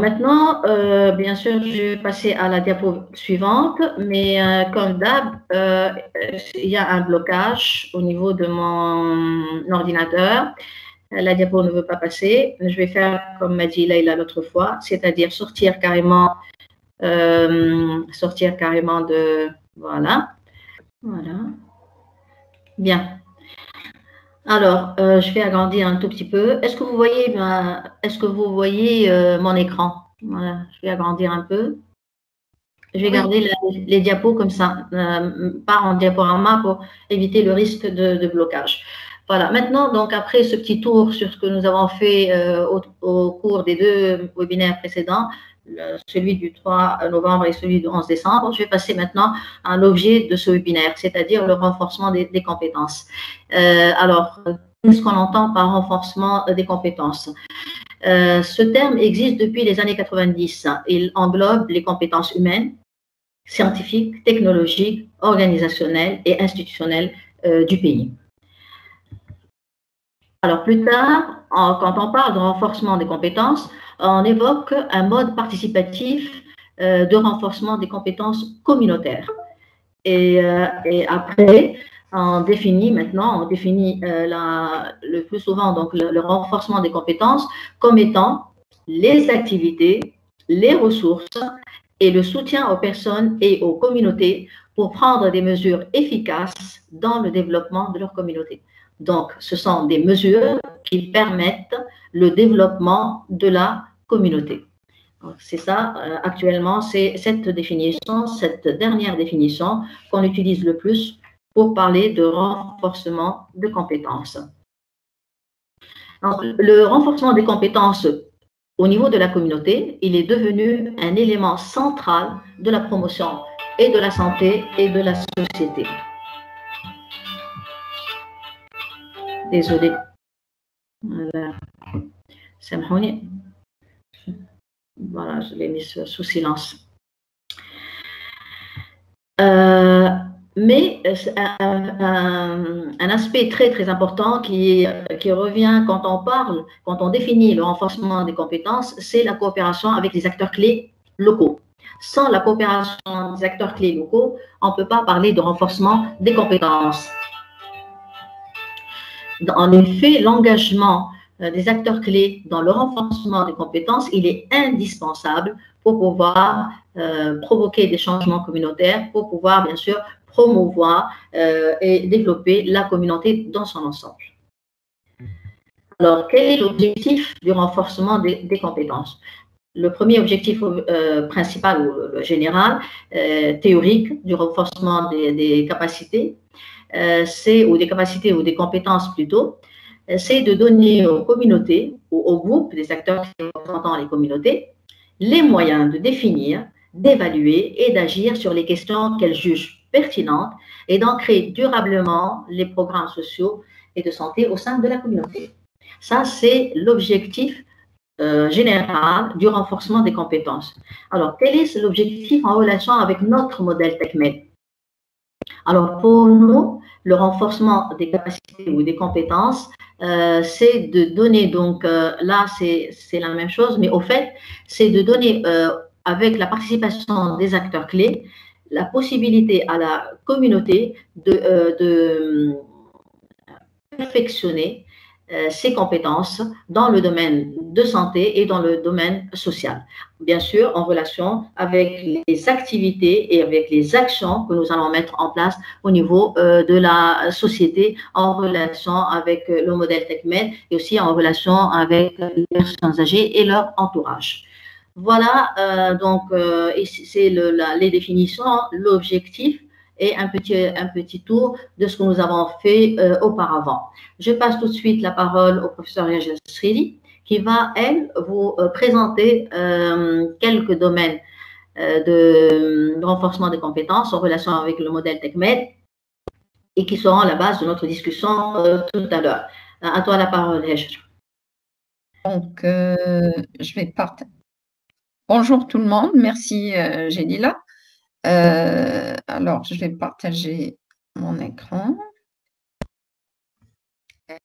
maintenant, bien sûr, je vais passer à la diapo suivante, mais comme d'hab, il y a un blocage au niveau de mon ordinateur. La diapo ne veut pas passer. Je vais faire comme m'a dit Leïla l'autre fois, c'est-à-dire sortir carrément de... Voilà. Voilà. Bien. Alors, je vais agrandir un tout petit peu. Est-ce que vous voyez, mon écran? Voilà, je vais agrandir un peu. Je vais garder les diapos comme ça, pas en diaporama pour éviter le risque de blocage. Voilà, maintenant, donc après ce petit tour sur ce que nous avons fait au cours des 2 webinaires précédents, celui du 3 novembre et celui du 11 décembre, je vais passer maintenant à l'objet de ce webinaire, c'est-à-dire le renforcement des compétences. Alors, qu'est-ce qu'on entend par renforcement des compétences? Ce terme existe depuis les années 90. Il englobe les compétences humaines, scientifiques, technologiques, organisationnelles et institutionnelles du pays. Alors plus tard, quand on parle de renforcement des compétences, on évoque un mode participatif de renforcement des compétences communautaires. Et après, on définit le plus souvent donc, le renforcement des compétences comme étant les activités, les ressources et le soutien aux personnes et aux communautés pour prendre des mesures efficaces dans le développement de leur communauté. Donc, ce sont des mesures qui permettent le développement de la communauté. C'est ça, actuellement, c'est cette dernière définition qu'on utilise le plus pour parler de renforcement de compétences. Donc, le renforcement des compétences au niveau de la communauté, il est devenu un élément central de la promotion et de la santé et de la société. Désolée. Voilà. Voilà, je l'ai mis sous silence. Mais un aspect très très important qui revient quand on définit le renforcement des compétences, c'est la coopération avec les acteurs clés locaux. Sans la coopération des acteurs clés locaux, on ne peut pas parler de renforcement des compétences. En effet, l'engagement des acteurs clés dans le renforcement des compétences, il est indispensable pour pouvoir provoquer des changements communautaires, pour pouvoir bien sûr promouvoir et développer la communauté dans son ensemble. Alors, quel est l'objectif du renforcement des compétences? Le premier objectif principal ou général, théorique, du renforcement des capacités, ou des capacités ou des compétences plutôt, c'est de donner aux communautés ou aux groupes des acteurs qui représentent les communautés les moyens de définir, d'évaluer et d'agir sur les questions qu'elles jugent pertinentes et d'ancrer durablement les programmes sociaux et de santé au sein de la communauté. Ça, c'est l'objectif général du renforcement des compétences. Alors, quel est l'objectif en relation avec notre modèle TechMed? Alors, pour nous, le renforcement des capacités ou des compétences, c'est de donner, donc là, c'est la même chose, mais au fait, c'est de donner, avec la participation des acteurs clés, la possibilité à la communauté de perfectionner ses compétences dans le domaine de santé et dans le domaine social. Bien sûr, en relation avec les activités et avec les actions que nous allons mettre en place au niveau de la société, en relation avec le modèle TechMed et aussi en relation avec les personnes âgées et leur entourage. Voilà, donc c'est les définitions, l'objectif et un petit tour de ce que nous avons fait auparavant. Je passe tout de suite la parole au professeur Yajel Srili, qui va, elle, vous présenter quelques domaines de renforcement des compétences en relation avec le modèle TechMed et qui seront la base de notre discussion tout à l'heure. À toi la parole, Yajel. Donc, je vais partager. Bonjour tout le monde, merci Génila. Alors, je vais partager mon écran.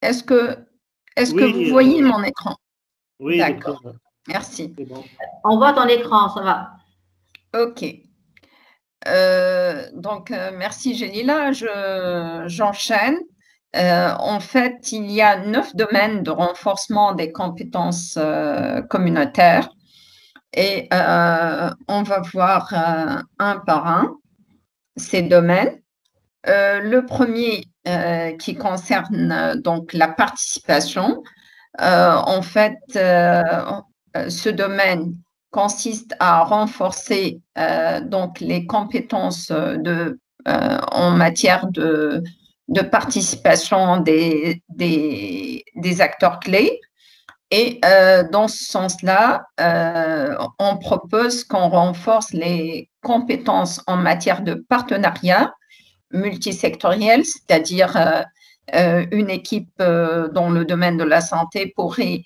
Est-ce que vous voyez mon écran? Oui, d'accord. Merci. Bon. On voit ton écran, ça va. OK. Merci Gélila, j'enchaîne. En fait, il y a 9 domaines de renforcement des compétences communautaires et on va voir un par un ces domaines. Le premier qui concerne donc la participation. En fait, ce domaine consiste à renforcer donc les compétences en matière de participation des acteurs clés. Et dans ce sens-là, on propose qu'on renforce les compétences en matière de partenariat multisectoriel, c'est-à-dire une équipe dans le domaine de la santé pourrait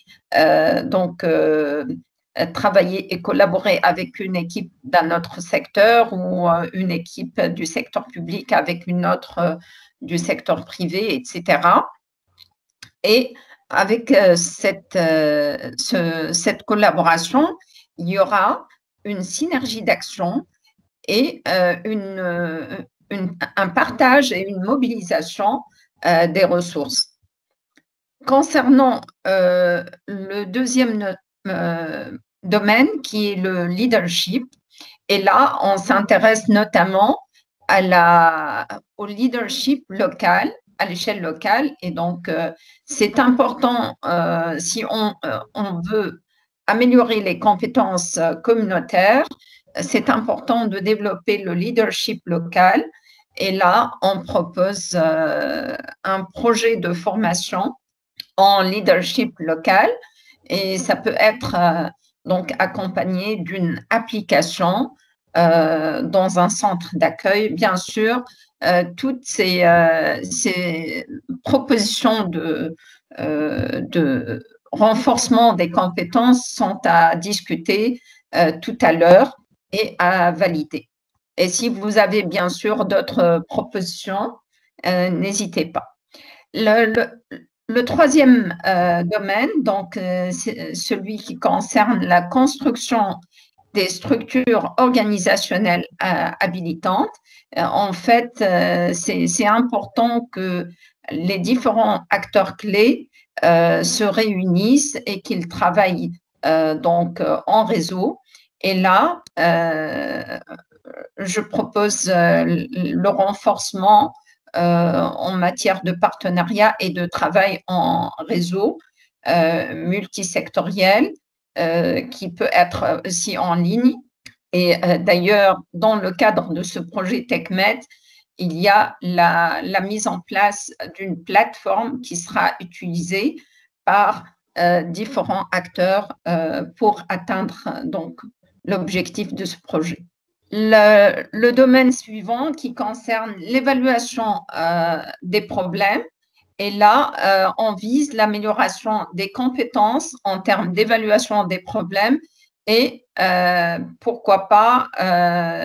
travailler et collaborer avec une équipe d'un autre secteur ou une équipe du secteur public avec une autre du secteur privé, etc. Et avec cette collaboration, il y aura une synergie d'action et un partage et une mobilisation des ressources. Concernant le deuxième domaine qui est le leadership, et là, on s'intéresse notamment au leadership local, à l'échelle locale. Et donc, c'est important si on veut améliorer les compétences communautaires, c'est important de développer le leadership local. Et là, on propose un projet de formation en leadership local et ça peut être donc accompagné d'une application dans un centre d'accueil. Bien sûr, toutes ces propositions de renforcement des compétences sont à discuter tout à l'heure et à valider. Et si vous avez bien sûr d'autres propositions, n'hésitez pas. Le troisième domaine, donc c'est celui qui concerne la construction des structures organisationnelles habilitantes. En fait, c'est important que les différents acteurs clés se réunissent et qu'ils travaillent en réseau. Et là, je propose le renforcement en matière de partenariat et de travail en réseau multisectoriel qui peut être aussi en ligne. Et d'ailleurs, dans le cadre de ce projet TechMed, il y a la mise en place d'une plateforme qui sera utilisée par différents acteurs pour atteindre donc l'objectif de ce projet. Le domaine suivant qui concerne l'évaluation des problèmes, et là, on vise l'amélioration des compétences en termes d'évaluation des problèmes et pourquoi pas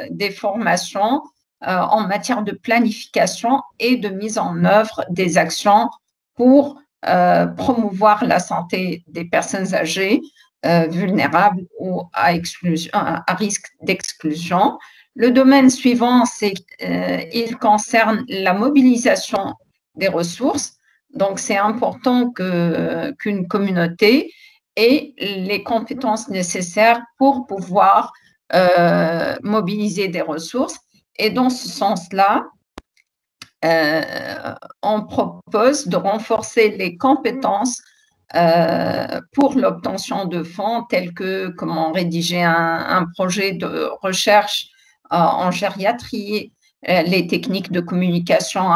des formations en matière de planification et de mise en œuvre des actions pour promouvoir la santé des personnes âgées vulnérables ou à risque d'exclusion. Le domaine suivant, il concerne la mobilisation des ressources. Donc, c'est important qu'une communauté ait les compétences nécessaires pour pouvoir mobiliser des ressources. Et dans ce sens-là, on propose de renforcer les compétences pour l'obtention de fonds tels que comment rédiger un projet de recherche en gériatrie, les techniques de communication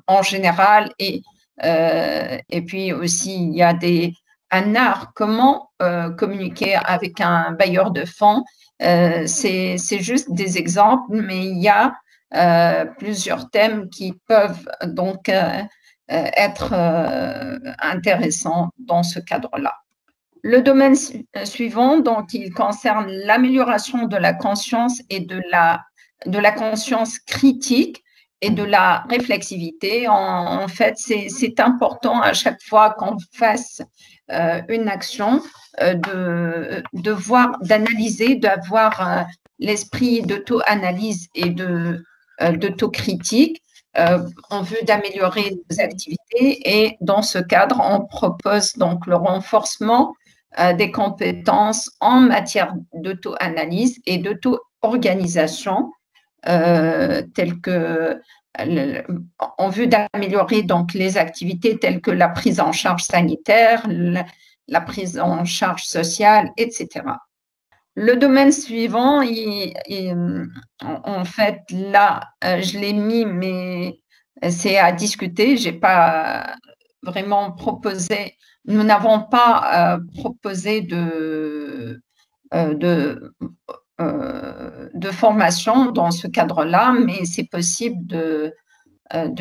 en général et puis aussi il y a un art, comment communiquer avec un bailleur de fonds. C'est juste des exemples, mais il y a plusieurs thèmes qui peuvent donc être intéressants dans ce cadre-là. Le domaine suivant, donc, il concerne l'amélioration de la conscience et de la conscience critique. et de la réflexivité. En fait, c'est important à chaque fois qu'on fasse une action de voir, d'analyser, d'avoir l'esprit d'auto-analyse et d'autocritique en vue d'améliorer nos activités. Et dans ce cadre, on propose donc le renforcement des compétences en matière d'auto-analyse et d'auto-organisation, telles que en vue d'améliorer donc les activités telles que la prise en charge sanitaire, la prise en charge sociale, etc. Le domaine suivant, en fait, là, je l'ai mis, mais c'est à discuter. J'ai pas vraiment proposé. Nous n'avons pas proposé de formation dans ce cadre-là, mais c'est possible de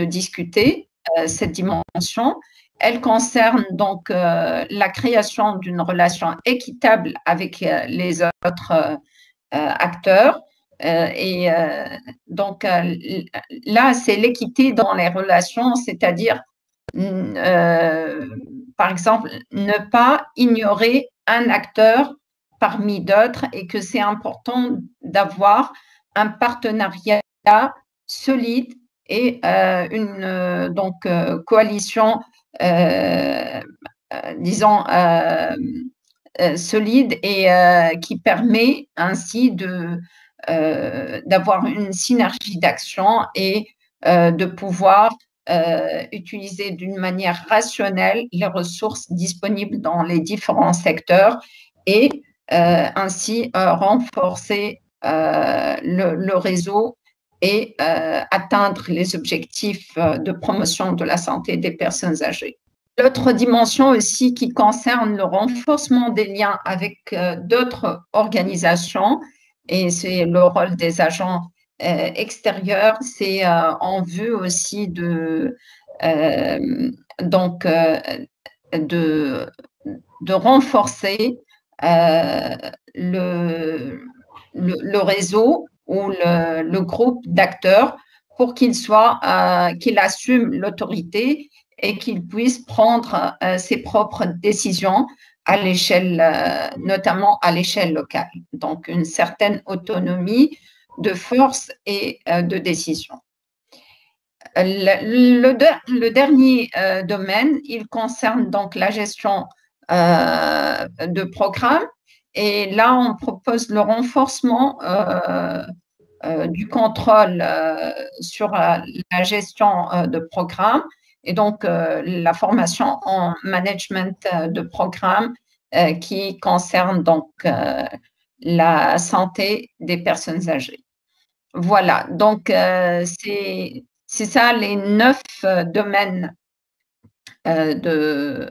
discuter cette dimension. Elle concerne donc la création d'une relation équitable avec les autres acteurs. Donc là, c'est l'équité dans les relations, c'est-à-dire, par exemple, ne pas ignorer un acteur parmi d'autres et que c'est important d'avoir un partenariat solide et une coalition, disons, solide et qui permet ainsi d'avoir une synergie d'action et de pouvoir utiliser d'une manière rationnelle les ressources disponibles dans les différents secteurs et ainsi renforcer le réseau et atteindre les objectifs de promotion de la santé des personnes âgées. L'autre dimension aussi qui concerne le renforcement des liens avec d'autres organisations, et c'est le rôle des agents extérieurs, c'est en vue aussi de renforcer le réseau ou le groupe d'acteurs pour qu'il assume l'autorité et qu'il puisse prendre ses propres décisions à l'échelle, notamment à l'échelle locale. Donc, une certaine autonomie de force et de décision. Le dernier domaine, il concerne donc la gestion de programmes. Et là, on propose le renforcement du contrôle sur la gestion de programmes et donc la formation en management de programmes qui concerne donc la santé des personnes âgées. Voilà, donc c'est ça les 9 domaines de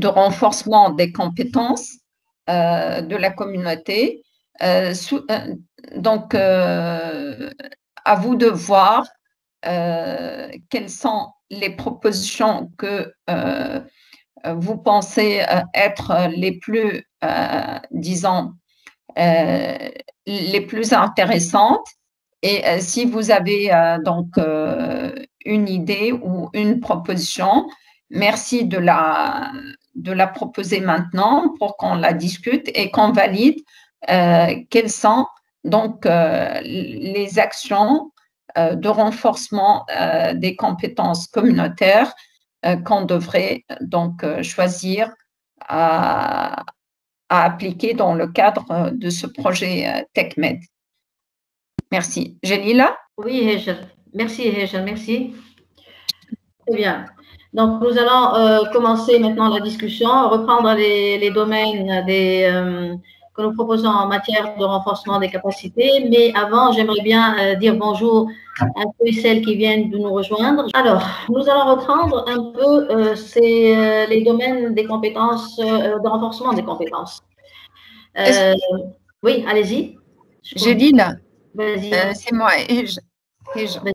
renforcement des compétences de la communauté. Donc, à vous de voir quelles sont les propositions que vous pensez être les plus, disons, les plus intéressantes. Et si vous avez donc une idée ou une proposition, merci de la proposer maintenant pour qu'on la discute et qu'on valide quelles sont donc les actions de renforcement des compétences communautaires qu'on devrait donc choisir à appliquer dans le cadre de ce projet TechMed. Merci. Jelila? Oui, Hejel. Merci, Hejel. Merci. Très bien. Donc, nous allons commencer maintenant la discussion, reprendre les domaines que nous proposons en matière de renforcement des capacités. Mais avant, j'aimerais bien dire bonjour à ceux et celles qui viennent de nous rejoindre. Alors, nous allons reprendre un peu les domaines des compétences, de renforcement des compétences. Oui, allez-y. Jelila, vas-y. C'est moi.